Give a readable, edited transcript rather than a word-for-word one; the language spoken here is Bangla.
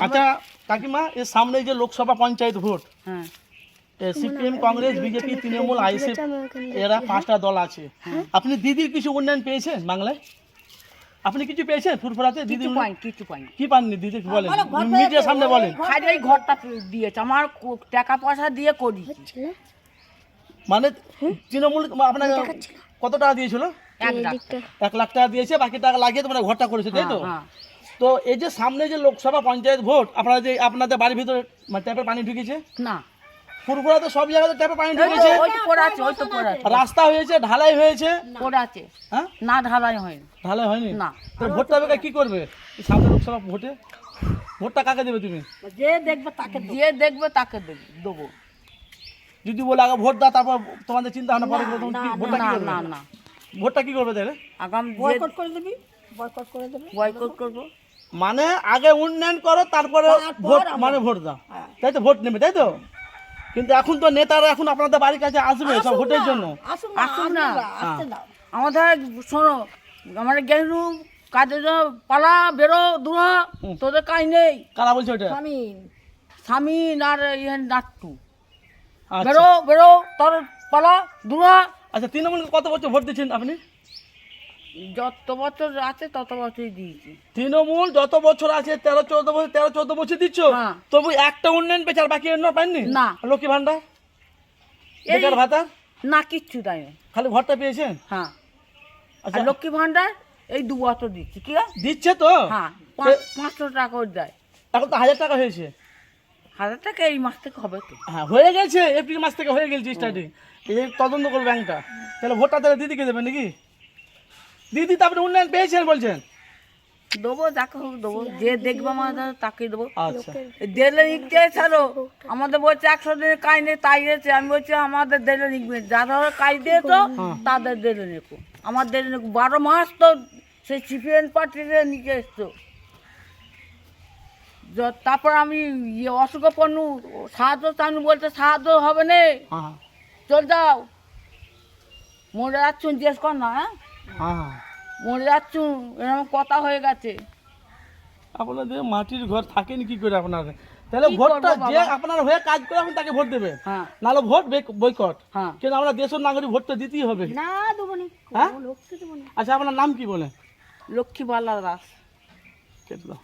আচ্ছা কাকিমা এর সামনে যে লোকসভা পঞ্চায়েত ভোট, হ্যাঁ CPM, Congress, BJP, Trinamool, ISF এরা 5টা দল আছে। আপনি দিদির কিছু উন্নয়ন পেয়েছেন বাংলায়? আপনি কিছু পেয়েছেন ফুরফুরাতে? দিদি কিছু পাইনি। কি পাননি দিদি বলেন, মিডিয়ার সামনে বলেন। খালি এই ঘরটা দিয়েছে, আমার টাকা পয়সা দিয়ে করি। মানে তৃণমূল আপনার কত টাকা দিয়েছিল? 1 লাখ টাকা দিয়েছে, বাকি টাকা লাগিয়ে তোমরা ঘরটা করেছে, তাই তো? তো এই যে সামনে যে লোকসভা পঞ্চায়েত ভোট, আপনারা যে আপনাদের বাড়ির ভিতরে ট্যাপের পানি ঢুকেছে না, ফুরফুরাতে সব জায়গাতে ট্যাপের পানি ঢুকেছে, রাস্তা হয়েছে, ঢালাই হয়েছে, হ্যাঁ না ঢালাই হয়নি। ঢালাই হয়নি না। তো ভোটটা বেকার কি করবে এই সামনে লোকসভা ভোটে? ভোটটা কাকে দেবে তুমি? যে দেখবে তাকে দেবো। যদি বলে আগে ভোট দাও, তারপর তোমাদের চিন্তা ভাবনা পরে করবে, তখন কি ভোটটা কি করবে? না ভোটটা কি করবে তাহলে? আগাম বয়কট করে দেবি, বয়কট করবো। মানে আগে উন্নয়ন করো, তারপরে ভোট, মানে ভোট দাও, তাই তো? ভোট নেবে, তাই তো? কিন্তু এখন তো নেতারা এখন আপনাদের বাড়ির কাছে আসবে সব ভোটের জন্য। আসুন না, আমাদের শোনো, আমার গেরু কাজে পালা বেরো দূরা, তোদের কাজ নেই। কারা বলছে ওটা? স্বামী আর নাট্টু, আচ্ছা। বেরো তোর পালা দূরা। আচ্ছা, তৃণমূল কত বছর ভোট দিচ্ছেন আপনি? যত বছর আছে তত বছরই দিয়েছি। তৃণমূল যত বছর আছে 13-14 বছর দিচ্ছ, হ্যাঁ। তবু একটা উন্নয়ন পেয়েছে আর বাকি অন্য পাননি? না। লক্ষ্মী ভান্ডার, বেকার ভাতা, না কিচ্ছু তাই না। খালি ভোটটা পেয়েছেন? হ্যাঁ। আচ্ছা, আর লক্ষ্মী ভান্ডার এই 2 বছর দিচ্ছি। কি দিচ্ছে তো? হ্যাঁ, 500 টাকা করে দেয়। এখন তো 1000 টাকা হয়েছে। 1000 টাকা এই মাস থেকে হবে তো। হ্যাঁ, হয়ে গেছে, এপ্রিল মাস থেকে হয়ে গেছে স্টার্টিং। এই তদন্ত করবে ব্যাংকটা, তাহলে ভোটটা তাহলে দিদিকে দেবে নাকি? দিদি তো আপনি উন্নয়ন পেয়েছেন বলছেন। দেবো, যাকে হোক দেবো, যে দেখবো আমাদের তাকে দেবো। আচ্ছা, দেলে নিকতে ছাড়ো, আমাদের বলছে 100 দিনের কাজ নেই, তাই গেছে। আমি বলছি আমাদের দেলে নিকবে, যারা কাজ দিয়েছো তাদের দেলে নিকো, আমার দেলে নিকো। 12 মাস তো সেই সিপিএম পার্টিতে নিকে এসছো। তারপর আমি অসুখ পণ্য সাহায্য চানু বলতে সাহায্য হবে না, হ্যাঁ চল যাও। মরে যাচ্ছুন, জিজ্ঞেস কর না। হ্যাঁ, হ্যাঁ, মরে যাচ্ছুন, এরকম কথা হয়ে গেছে। আপনাদের মাটির ঘর থাকেন কি করে আপনারা? তাহলে কি ভোটটা করবো যে বাবা? আপনার হয়ে কাজ করে আপনি তাকে ভোট দেবে, হ্যাঁ নাহলে ভোট বয়কট। হ্যাঁ। কিন্তু আমরা দেশের নাগরিক, ভোটটা দিতেই হবে। না দেবো না। হ্যাঁ, আচ্ছা, আপনার নাম কি বলে? লক্ষ্মীবালা দাস। কেটে দাও।